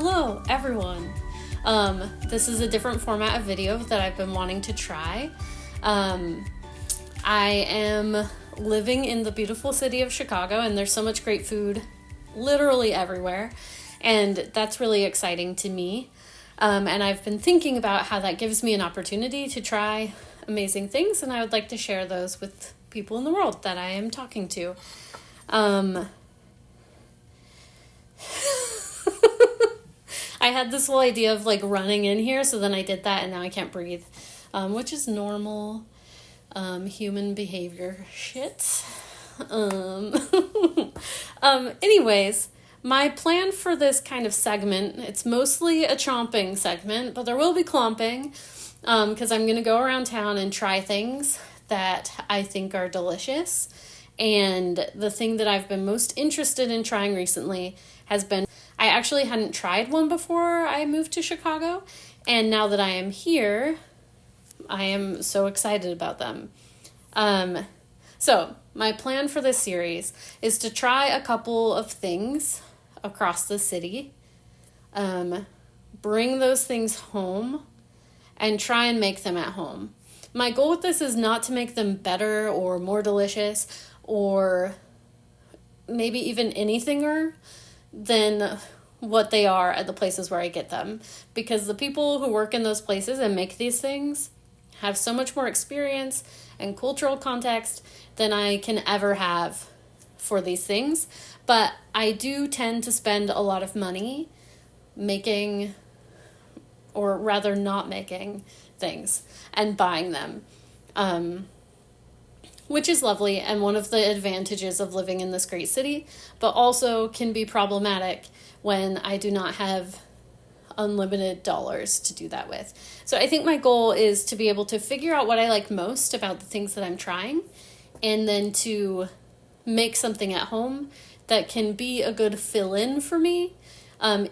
Hello, everyone. This is a different format of video that I've been wanting to try. I am living in the beautiful city of Chicago, and there's so much great food literally everywhere, and that's really exciting to me. And I've been thinking about how that gives me an opportunity to try amazing things, and I would like to share those with people in the world that I am talking to. I had this whole idea of like running in here, so then I did that and now I can't breathe, which is normal human behavior shit. Anyways, my plan for this kind of segment, it's mostly a chomping segment, but there will be clomping, because I'm going to go around town and try things that I think are delicious. And the thing that I've been most interested in trying recently has been, I actually hadn't tried one before I moved to Chicago, and now that I am here, I am so excited about them. So my plan for this series is to try a couple of things across the city, bring those things home, and try and make them at home. My goal with this is not to make them better or more delicious or maybe even anythinger than what they are at the places where I get them, because the people who work in those places and make these things have so much more experience and cultural context than I can ever have for these things. But I do tend to spend a lot of money making, or rather not making, things and buying them, which is lovely and one of the advantages of living in this great city, but also can be problematic when I do not have unlimited dollars to do that with. So I think my goal is to be able to figure out what I like most about the things that I'm trying, and then to make something at home that can be a good fill-in for me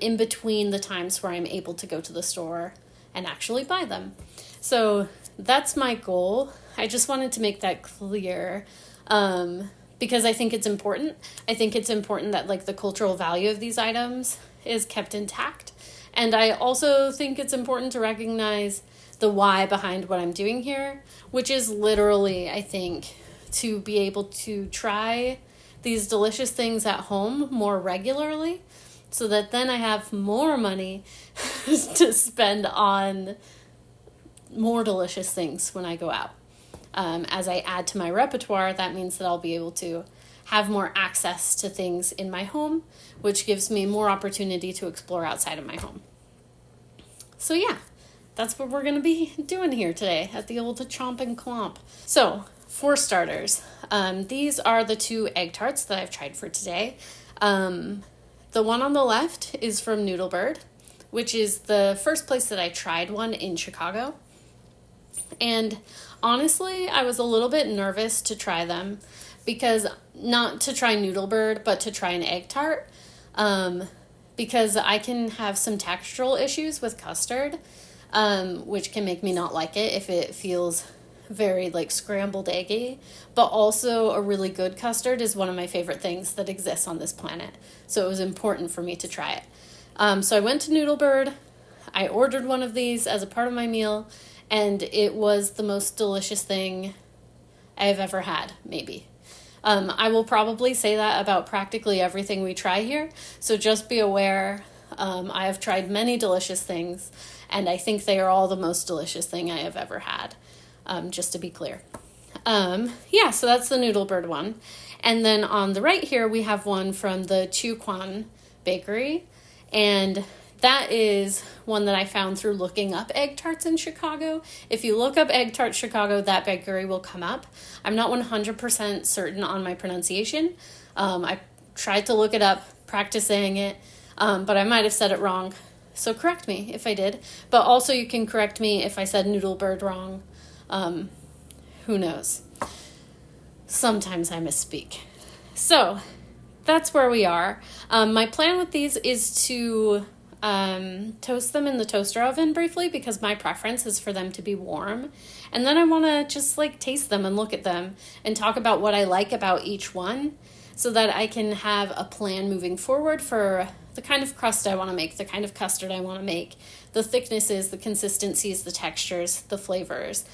in between the times where I'm able to go to the store and actually buy them. So that's my goal. I just wanted to make that clear, because I think it's important. I think it's important that like the cultural value of these items is kept intact. And I also think it's important to recognize the why behind what I'm doing here, which is literally, I think, to be able to try these delicious things at home more regularly, so that then I have more money to spend on more delicious things when I go out. As I add to my repertoire, that means that I'll be able to have more access to things in my home, which gives me more opportunity to explore outside of my home. So yeah, that's what we're going to be doing here today at the old Chomp and Clomp. So, for starters, these are the 2 egg tarts that I've tried for today. The one on the left is from Noodle, which is the first place that I tried one in Chicago. And honestly, I was a little bit nervous to try them, because not to try Noodle, but to try an egg tart, because I can have some textural issues with custard, which can make me not like it if it feels very like scrambled eggy. But also a really good custard is one of my favorite things that exists on this planet, so it was important for me to try it. So I went to Noodle, I ordered one of these as a part of my meal, and it was the most delicious thing I've ever had, maybe. I will probably say that about practically everything we try here, so just be aware. I have tried many delicious things, and I think they are all the most delicious thing I have ever had, just to be clear. So that's the Noodle one. And then on the right here, we have one from the Chiu Quon bakery, and that is one that I found through looking up egg tarts in Chicago. If you look up egg tart Chicago, that bakery will come up. I'm not 100% certain on my pronunciation. I tried to look it up, practice saying it, but I might have said it wrong. So correct me if I did. But also you can correct me if I said Noodle wrong. Who knows? Sometimes I misspeak. So that's where we are. My plan with these is to toast them in the toaster oven briefly, because my preference is for them to be warm. And then I want to just like taste them and look at them and talk about what I like about each one, so that I can have a plan moving forward for the kind of crust I want to make, the kind of custard I want to make, the thicknesses, the consistencies, the textures, the flavors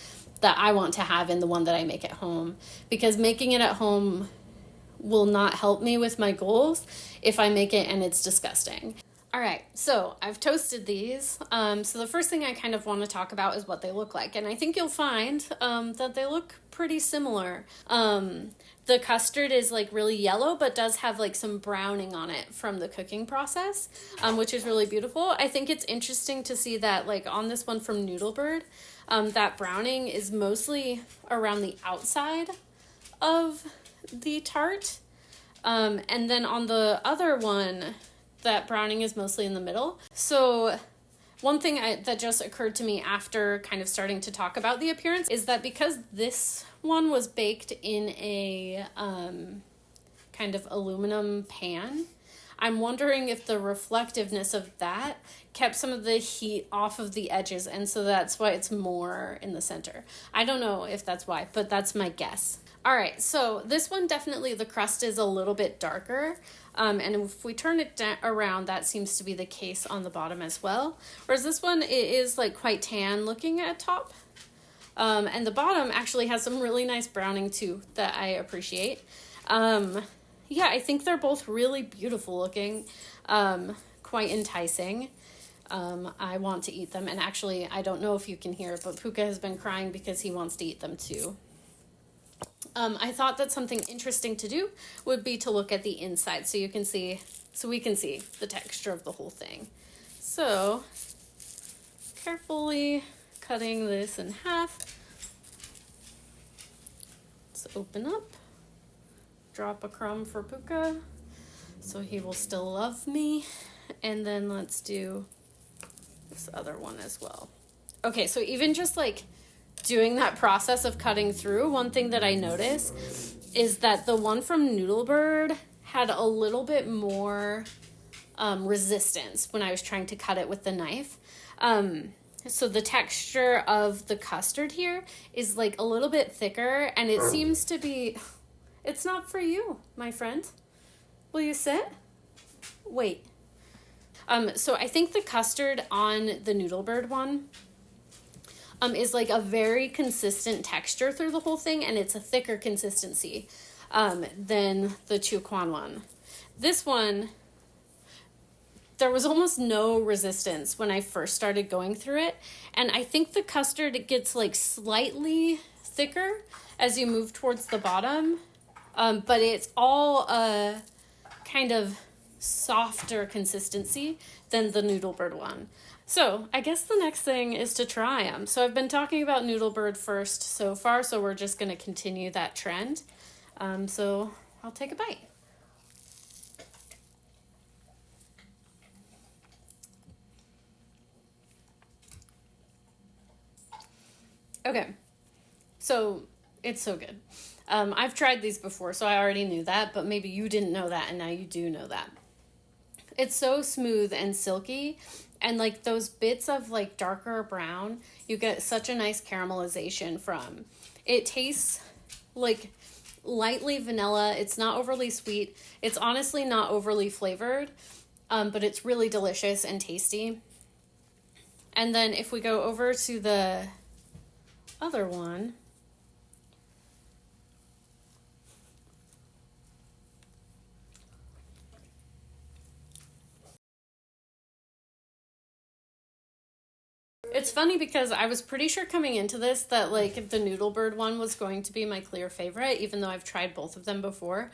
that I want to have in the one that I make at home. Because making it at home will not help me with my goals if I make it and it's disgusting. All right, so I've toasted these. So the first thing I kind of want to talk about is what they look like. And I think you'll find that they look pretty similar. The custard is like really yellow, but does have like some browning on it from the cooking process, which is really beautiful. I think it's interesting to see that like on this one from Noodlebird, that browning is mostly around the outside of the tart. And then on the other one, that browning is mostly in the middle. So one thing that just occurred to me after kind of starting to talk about the appearance is that because this one was baked in a kind of aluminum pan, I'm wondering if the reflectiveness of that kept some of the heat off of the edges, and so that's why it's more in the center. I don't know if that's why, but that's my guess. All right, so this one definitely the crust is a little bit darker, and if we turn it around, that seems to be the case on the bottom as well. Whereas this one, it is like quite tan looking at top, and the bottom actually has some really nice browning too that I appreciate. Yeah, I think they're both really beautiful looking, quite enticing. I want to eat them, and actually, I don't know if you can hear, but Puka has been crying because he wants to eat them too. I thought that something interesting to do would be to look at the inside so we can see the texture of the whole thing. So, carefully cutting this in half. Let's open up. Drop a crumb for Puka so he will still love me. And then let's do this other one as well. Okay, so even just like doing that process of cutting through, one thing that I noticed is that the one from Noodlebird had a little bit more resistance when I was trying to cut it with the knife. So the texture of the custard here is like a little bit thicker, and it seems to be... It's not for you, my friend. Will you sit? Wait. So I think the custard on the Noodlebird one is like a very consistent texture through the whole thing, and it's a thicker consistency than the Chiu Quon one. This one, there was almost no resistance when I first started going through it, and I think the custard, it gets like slightly thicker as you move towards the bottom, but it's all a kind of softer consistency than the Noodlebird one. So I guess the next thing is to try them. So I've been talking about Noodlebird first so far, so we're just going to continue that trend. So I'll take a bite. Okay, so it's so good. I've tried these before, so I already knew that, but maybe you didn't know that, and now you do know that. It's so smooth and silky, and like those bits of like darker brown, you get such a nice caramelization from. It tastes like lightly vanilla. It's not overly sweet. It's honestly not overly flavored, but it's really delicious and tasty. And then if we go over to the other one, it's funny because I was pretty sure coming into this that like the Noodlebird one was going to be my clear favorite, even though I've tried both of them before.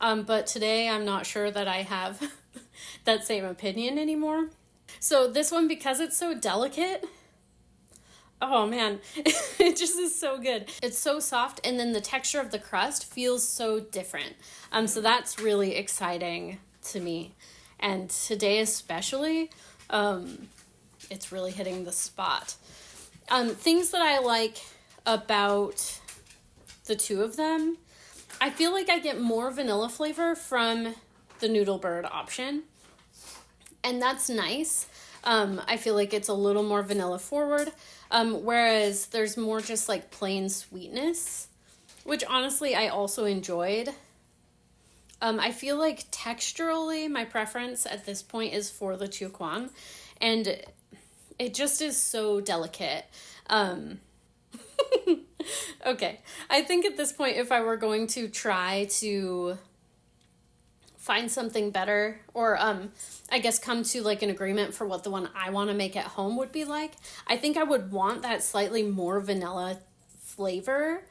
But today I'm not sure that I have that same opinion anymore. So this one, because it's so delicate, oh man, it just is so good. It's so soft, and then the texture of the crust feels so different. So that's really exciting to me. And today especially, it's really hitting the spot. Things that I like about the two of them, I feel like I get more vanilla flavor from the Noodlebird option, and that's nice. I feel like it's a little more vanilla forward, whereas there's more just like plain sweetness, which honestly I also enjoyed. I feel like texturally my preference at this point is for the Quon, and it just is so delicate. Okay, I think at this point, if I were going to try to find something better, or I guess come to like an agreement for what the one I want to make at home would be like, I think I would want that slightly more vanilla flavor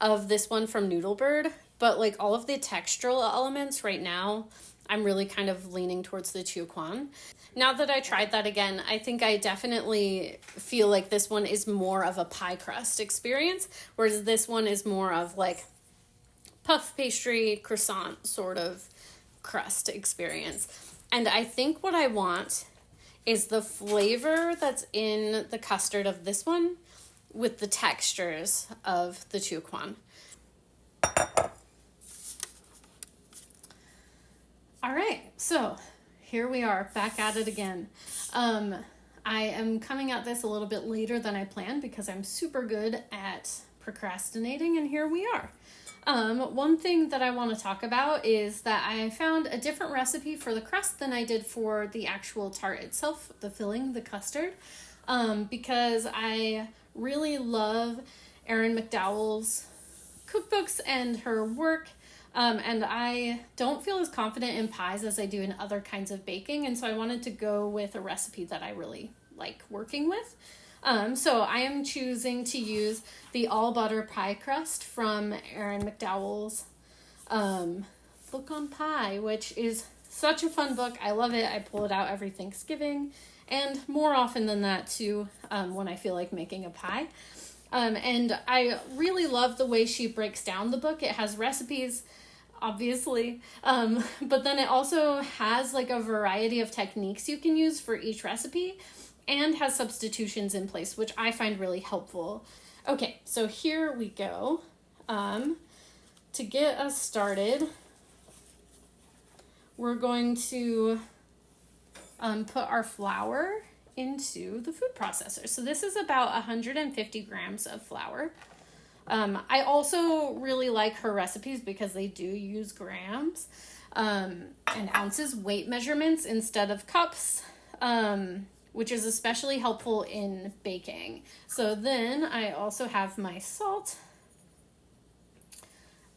of this one from Noodle Bird, but like all of the textural elements right now, I'm really kind of leaning towards the Quon. Now that I tried that again, I think I definitely feel like this one is more of a pie crust experience, whereas this one is more of like puff pastry, croissant sort of crust experience. And I think what I want is the flavor that's in the custard of this one with the textures of the Quon. All right, so here we are back at it again. I am coming at this a little bit later than I planned because I'm super good at procrastinating, and here we are. One thing that I want to talk about is that I found a different recipe for the crust than I did for the actual tart itself, the filling, the custard, because I really love Erin McDowell's cookbooks and her work. And I don't feel as confident in pies as I do in other kinds of baking. And so I wanted to go with a recipe that I really like working with. So I am choosing to use the all butter pie crust from Erin McDowell's book on pie, which is such a fun book. I love it. I pull it out every Thanksgiving and more often than that too, when I feel like making a pie. And I really love the way she breaks down the book. It has recipes, obviously, but then it also has like a variety of techniques you can use for each recipe and has substitutions in place, which I find really helpful. Okay, so here we go. To get us started, we're going to put our flour into the food processor. So this is about 150 grams of flour. I also really like her recipes because they do use grams and ounces, weight measurements instead of cups, which is especially helpful in baking. So then I also have my salt,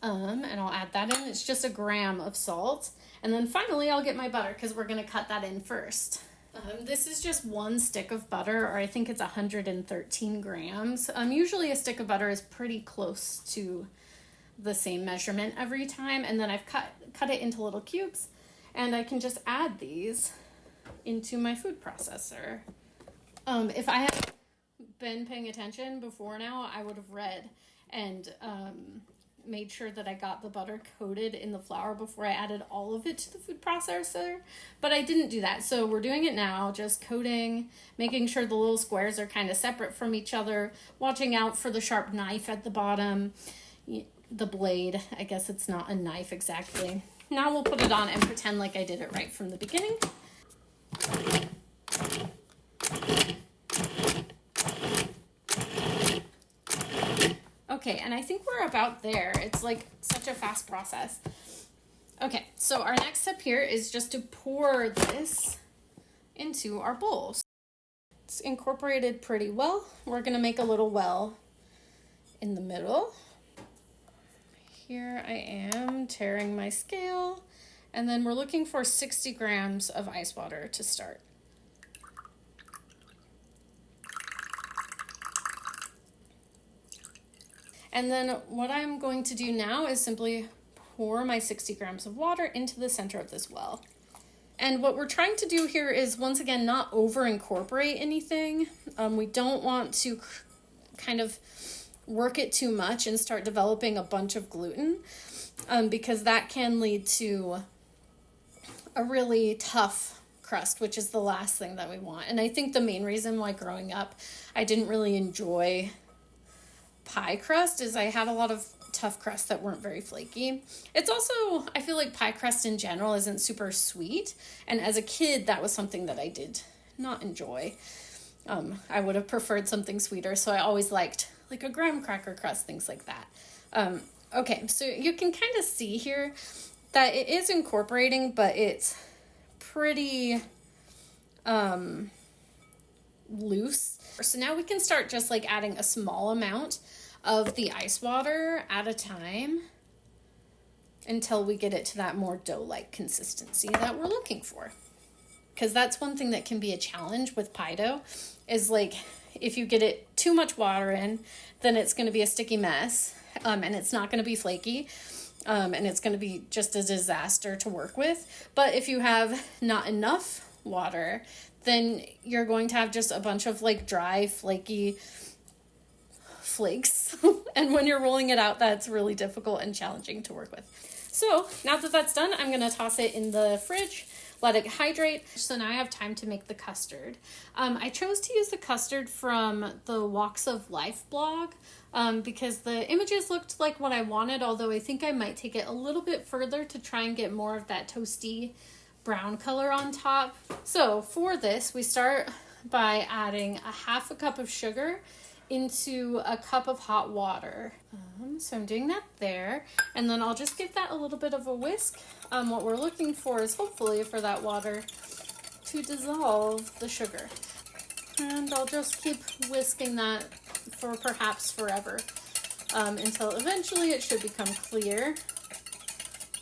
and I'll add that in. It's just a gram of salt. And then finally I'll get my butter because we're going to cut that in first. This is just one stick of butter, or I think it's 113 grams. Usually a stick of butter is pretty close to the same measurement every time. And then I've cut it into little cubes, and I can just add these into my food processor. If I had been paying attention before now, I would have read and made sure that I got the butter coated in the flour before I added all of it to the food processor, but I didn't do that. So we're doing it now, just coating, making sure the little squares are kind of separate from each other, watching out for the sharp knife at the bottom, the blade. I guess it's not a knife exactly. Now we'll put it on and pretend like I did it right from the beginning. Okay, and I think we're about there. It's like such a fast process. Okay, so our next step here is just to pour this into our bowl. It's incorporated pretty well. We're going to make a little well in the middle. Here I am tearing my scale, and then we're looking for 60 grams of ice water to start. And then what I'm going to do now is simply pour my 60 grams of water into the center of this well. And what we're trying to do here is, once again, not over incorporate anything. We don't want to kind of work it too much and start developing a bunch of gluten, because that can lead to a really tough crust, which is the last thing that we want. And I think the main reason why growing up I didn't really enjoy pie crust is I had a lot of tough crust that weren't very flaky. It's also, I feel like pie crust in general isn't super sweet, and as a kid that was something that I did not enjoy. I would have preferred something sweeter, so I always liked like a graham cracker crust, things like that. Okay, so you can kind of see here that it is incorporating, but it's pretty loose. So now we can start just like adding a small amount of the ice water at a time until we get it to that more dough-like consistency that we're looking for. Because that's one thing that can be a challenge with pie dough, is like if you get it too much water in, then it's going to be a sticky mess, and it's not going to be flaky, and it's going to be just a disaster to work with. But if you have not enough water, then you're going to have just a bunch of like dry, flaky flakes. And when you're rolling it out, that's really difficult and challenging to work with. So now that that's done, I'm going to toss it in the fridge, let it hydrate. So now I have time to make the custard. I chose to use the custard from the Walks of Life blog because the images looked like what I wanted, although I think I might take it a little bit further to try and get more of that toasty brown color on top. So for this, we start by adding a half a cup of sugar into a cup of hot water. So I'm doing that there, and then I'll just give that a little bit of a whisk. What we're looking for is hopefully for that water to dissolve the sugar. And I'll just keep whisking that for perhaps forever until eventually it should become clear.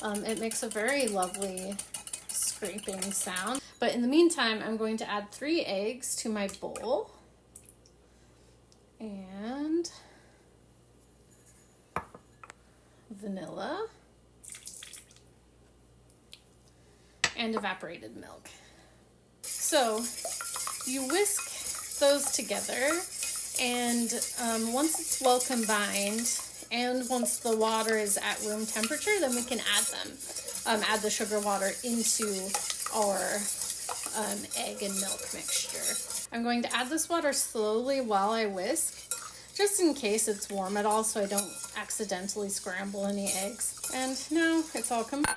It makes a very lovely scraping sound. But in the meantime, I'm going to add 3 eggs to my bowl. And vanilla and evaporated milk. So you whisk those together, and once it's well combined and once the water is at room temperature, then we can add them. Add the sugar water into our egg and milk mixture. I'm going to add this water slowly while I whisk, just in case it's warm at all, so I don't accidentally scramble any eggs. And now it's all combined.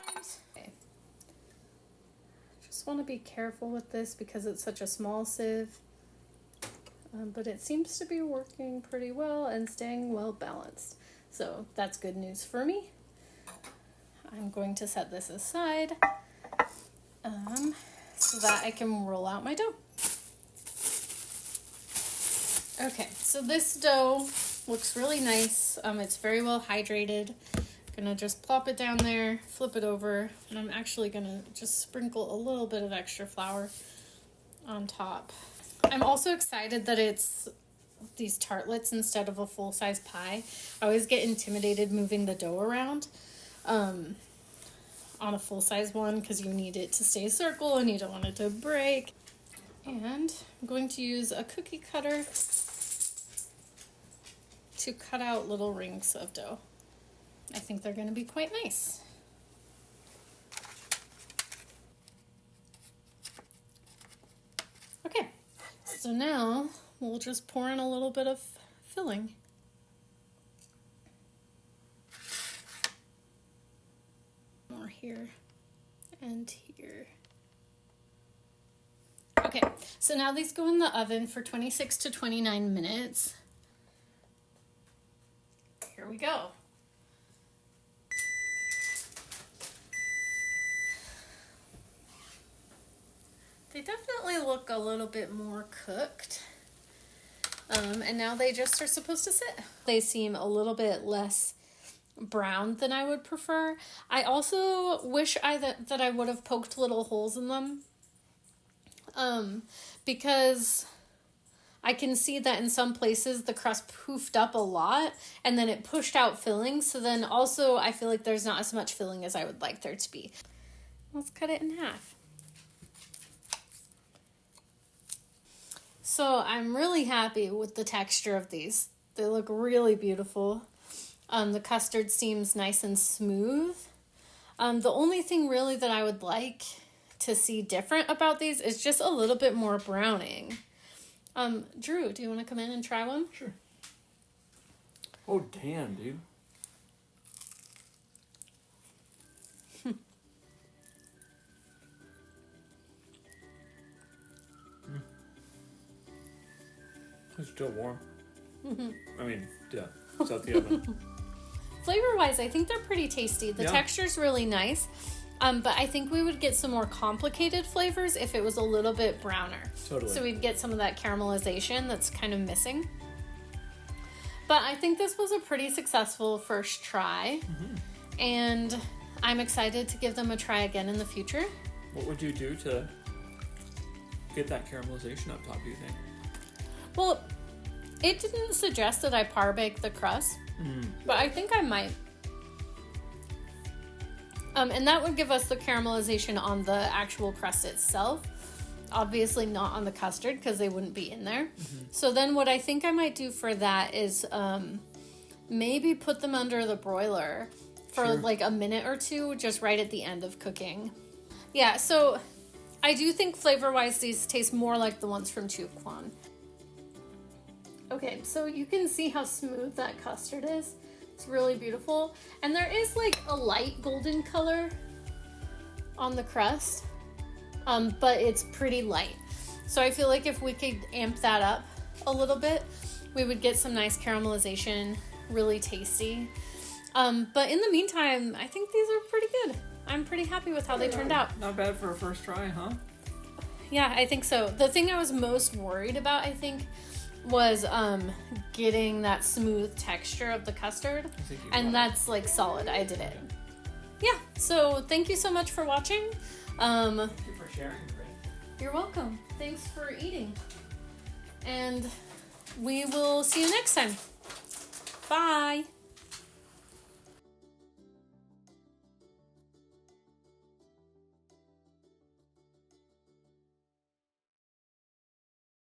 Okay. Just want to be careful with this because it's such a small sieve, but it seems to be working pretty well and staying well balanced. So that's good news for me. I'm going to set this aside so that I can roll out my dough. Okay, so this dough looks really nice. It's very well hydrated. Gonna just plop it down there, flip it over, and I'm actually gonna just sprinkle a little bit of extra flour on top. I'm also excited that it's these tartlets instead of a full-size pie. I always get intimidated moving the dough around on a full-size one because you need it to stay a circle and you don't want it to break. And I'm going to use a cookie cutter to cut out little rings of dough. I think they're going to be quite nice. Okay, so now we'll just pour in a little bit of filling. More here and here. Okay, so now these go in the oven for 26 to 29 minutes. Here we go. They definitely look a little bit more cooked. And now they just are supposed to sit. They seem a little bit less brown than I would prefer. I also wish that I would have poked little holes in them. Because I can see that in some places the crust poofed up a lot and then it pushed out filling. So then also I feel like there's not as much filling as I would like there to be. Let's cut it in half. So I'm really happy with the texture of these. They look really beautiful. The custard seems nice and smooth. The only thing really that I would like to see different about these is just a little bit more browning. Drew, do you want to come in and try one? Sure. Oh, damn, dude. It's still warm. I mean, yeah, it's out the oven. flavor-wise, I think they're pretty tasty. The Yeah. texture's really nice. But I think we would get some more complicated flavors if it was a little bit browner. Totally. So we'd get some of that caramelization that's kind of missing. But I think this was a pretty successful first try. Mm-hmm. And I'm excited to give them a try again in the future. What would you do to get that caramelization up top, do you think? Well, it didn't suggest that I par bake the crust, but I think I might. And that would give us the caramelization on the actual crust itself. Obviously not on the custard because they wouldn't be in there. Mm-hmm. So then what I think I might do for that is maybe put them under the broiler for like a minute or two, just right at the end of cooking. Yeah, so I do think flavor-wise these taste more like the ones from Quon. Okay, so you can see how smooth that custard is. It's really beautiful. And there is like a light golden color on the crust, but it's pretty light. So I feel like if we could amp that up a little bit, we would get some nice caramelization, really tasty. But in the meantime, I think these are pretty good. I'm pretty happy with how they turned out. Not bad for a first try, huh? Yeah, I think so. The thing I was most worried about, I think, was getting that smooth texture of the custard, and that's like solid. I did it. Yeah, so thank you so much for watching. Thank you for sharing, Corinne. You're welcome. Thanks for eating, and we will see you next time. Bye.